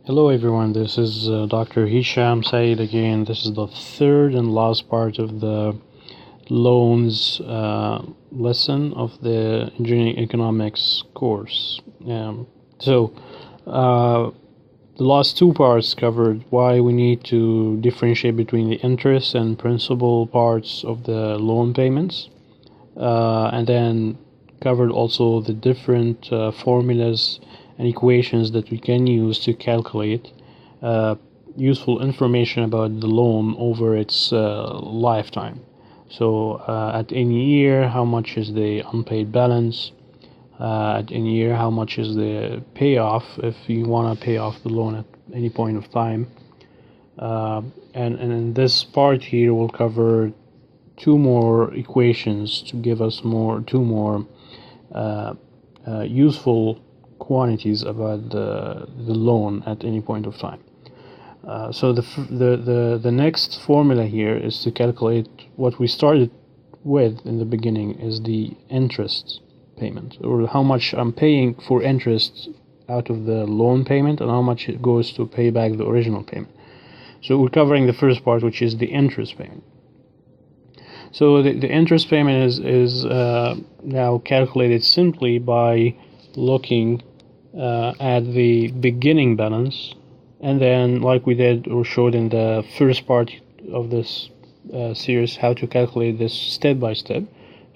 Hello everyone, this is Dr. Hisham Said again. This is the third and last part of the loans lesson of the engineering economics course. The last two parts covered why we need to differentiate between the interest and principal parts of the loan payments, and then covered also the different formulas and equations that we can use to calculate useful information about the loan over its lifetime. So at any year, how much is the unpaid balance? At any year, how much is the payoff if you want to pay off the loan at any point of time? And in this part here, we'll cover two more equations to give us two more useful quantities about the loan at any point of time. So the next formula here is to calculate what we started with in the beginning, is the interest payment, or how much I'm paying for interest out of the loan payment and how much it goes to pay back the original payment. So we're covering the first part, which is the interest payment. So the interest payment is now calculated simply by looking at the beginning balance, and then, like we did or showed in the first part of this series, how to calculate this step by step.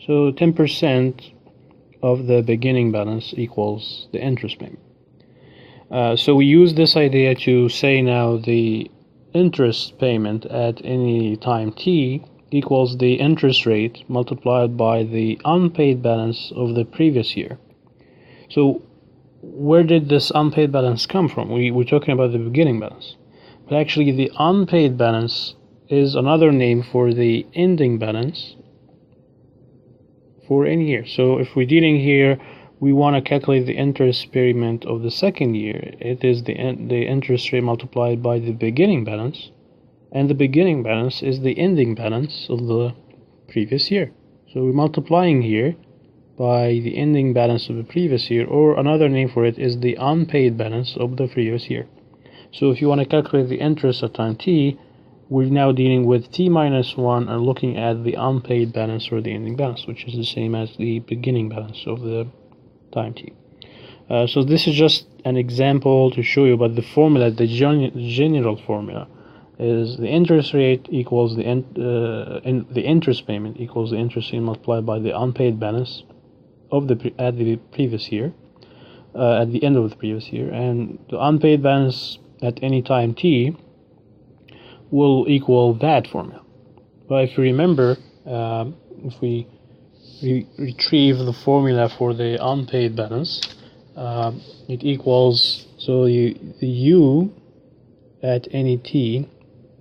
So 10% of the beginning balance equals the interest payment. So we use this idea to say now the interest payment at any time t equals the interest rate multiplied by the unpaid balance of the previous year. So where did this unpaid balance come from? We're talking about the beginning balance, but actually the unpaid balance is another name for the ending balance for any year. So if we're dealing here, we want to calculate the interest payment of the second year. It is the interest rate multiplied by the beginning balance, and the beginning balance is the ending balance of the previous year. So we're multiplying here by the ending balance of the previous year, or another name for it is the unpaid balance of the previous year. So if you want to calculate the interest at time t, we're now dealing with t minus 1 and looking at the unpaid balance or the ending balance, which is the same as the beginning balance of the time t. So this is just an example to show you about the formula. The general formula is the interest rate equals the interest payment equals the interest rate multiplied by the unpaid balance of at the previous year, at the end of the previous year, and the unpaid balance at any time t will equal that formula. But if you remember, if we retrieve the formula for the unpaid balance, it equals, so the u at any t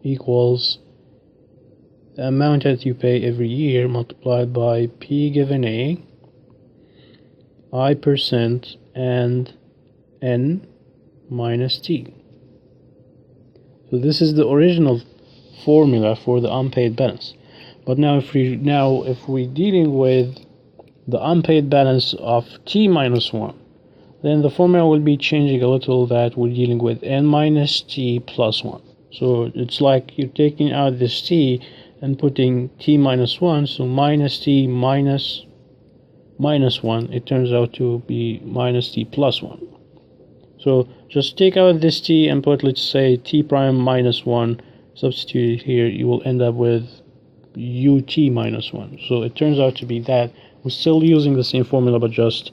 equals the amount that you pay every year multiplied by p given a, I% and n minus t. So this is the original formula for the unpaid balance. But now if we're dealing with the unpaid balance of t minus 1, then the formula will be changing a little, that we're dealing with n minus t plus 1. So it's like you're taking out this t and putting t minus 1, so minus t minus 1, it turns out to be minus t plus 1. So just take out this t and put, let's say, t prime minus 1, substitute it here, you will end up with ut minus 1. So it turns out to be that we're still using the same formula, but just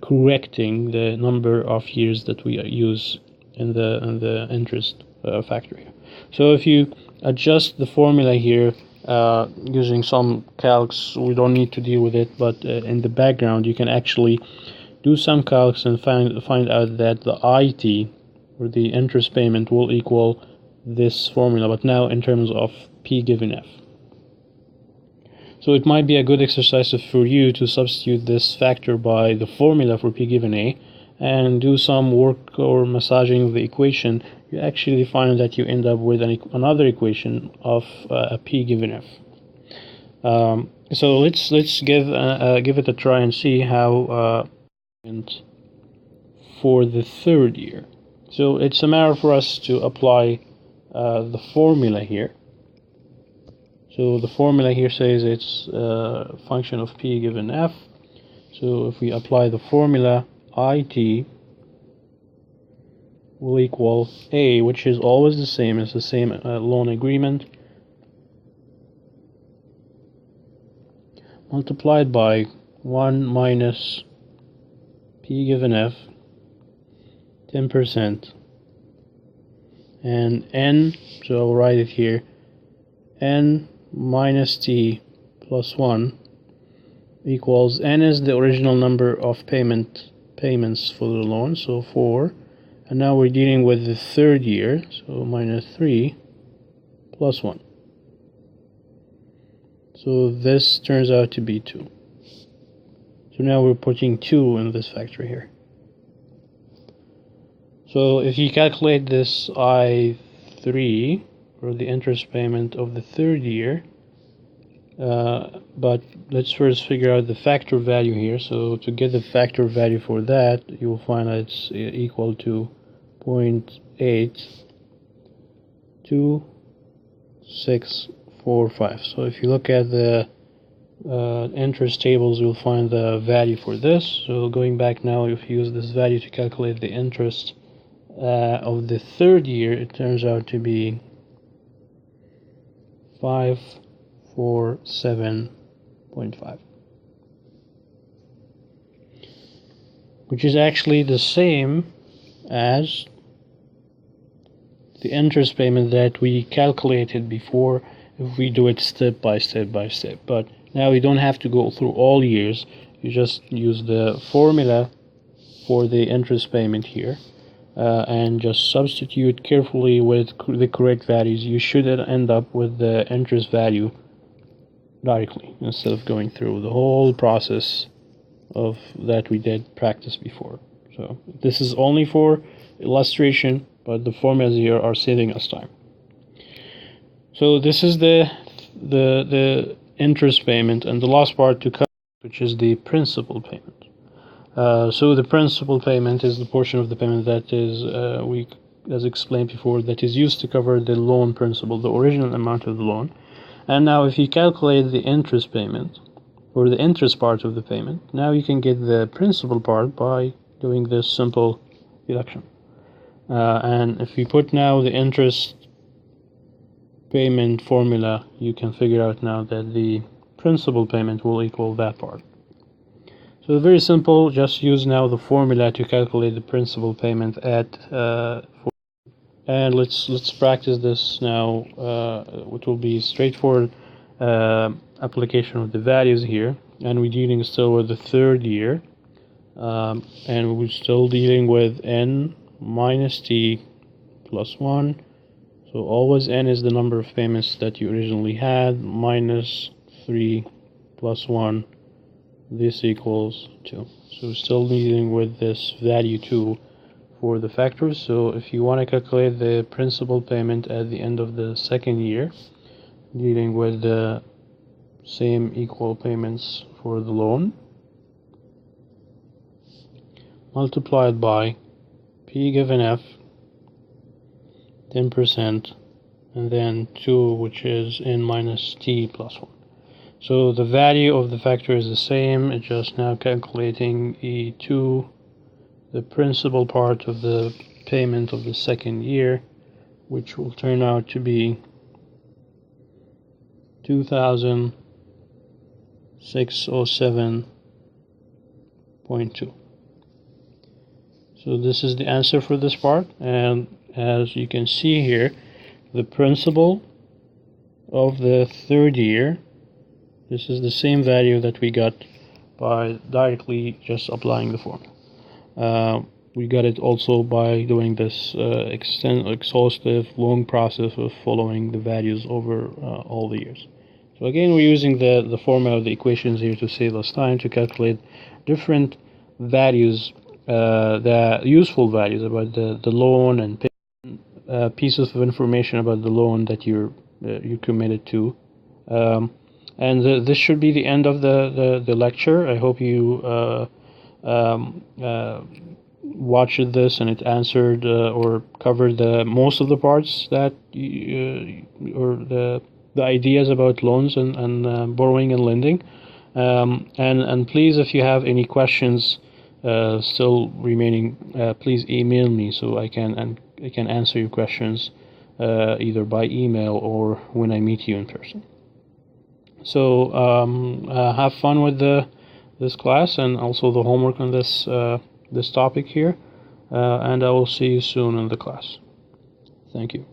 correcting the number of years that we use in the interest factor here. So if you adjust the formula here using some calcs, we don't need to deal with it, but in the background you can actually do some calcs and find out that the IT, or the interest payment, will equal this formula, but now in terms of P given F. So it might be a good exercise for you to substitute this factor by the formula for P given A and do some work or massaging of the equation. You actually find that you end up with another equation of a P given F. So let's give it a try and see how for the third year. So it's a matter for us to apply the formula here. So the formula here says it's a function of p given f. So if we apply the formula, it will equal a, which is always the same, it's the same loan agreement, multiplied by 1 minus p given f, 10%, and n, so I'll write it here, n minus t plus 1 equals, n is the original number of payments for the loan, so 4, and now we're dealing with the third year, so minus 3 plus 1. So this turns out to be 2. So now we're putting 2 in this factor here. So if you calculate this I3, or the interest payment of the third year, but let's first figure out the factor value here. So to get the factor value for that, you will find that it's equal to 0.82645. So if you look at the interest tables, you'll find the value for this. So going back now, if you use this value to calculate the interest of the third year, it turns out to be 547.5, which is actually the same as the interest payment that we calculated before if we do it step by step. But now we don't have to go through all years. You just use the formula for the interest payment here, and just substitute carefully with the correct values. You should end up with the interest value directly instead of going through the whole process of that we did practice before. So this is only for illustration, but the formulas here are saving us time. So this is the interest payment, and the last part to cover, which is the principal payment. So the principal payment is the portion of the payment that is, as explained before, that is used to cover the loan principal, the original amount of the loan. And now if you calculate the interest payment, or the interest part of the payment, now you can get the principal part by doing this simple deduction. And if we put now the interest payment formula, you can figure out now that the principal payment will equal that part. So very simple, just use now the formula to calculate the principal payment at and let's practice this now, which will be straightforward application of the values here, and we're dealing still with the third year, and we're still dealing with n minus t plus 1. So always n is the number of payments that you originally had, minus 3 plus 1, this equals 2. So we're still dealing with this value 2 for the factors. So if you want to calculate the principal payment at the end of the second year, dealing with the same equal payments for the loan, multiplied by p given f, 10%, and then 2, which is n minus t plus 1. So the value of the factor is the same, it's just now calculating E2, the principal part of the payment of the second year, which will turn out to be 2,607.2. So this is the answer for this part, and as you can see here, the principal of the third year, this is the same value that we got by directly just applying the formula. We got it also by doing this exhaustive long process of following the values over all the years. So again, we're using the formula of the equations here to save us time to calculate different values, the useful values about the loan, and pieces of information about the loan that you're committed to. And this should be the end of the lecture. I hope you watched this and it answered or covered most of the parts that or the ideas about loans and borrowing and lending. And please, if you have any questions still remaining, please email me so I can answer your questions either by email or when I meet you in person. So have fun with this class and also the homework on this topic here, and I will see you soon in the class. Thank you.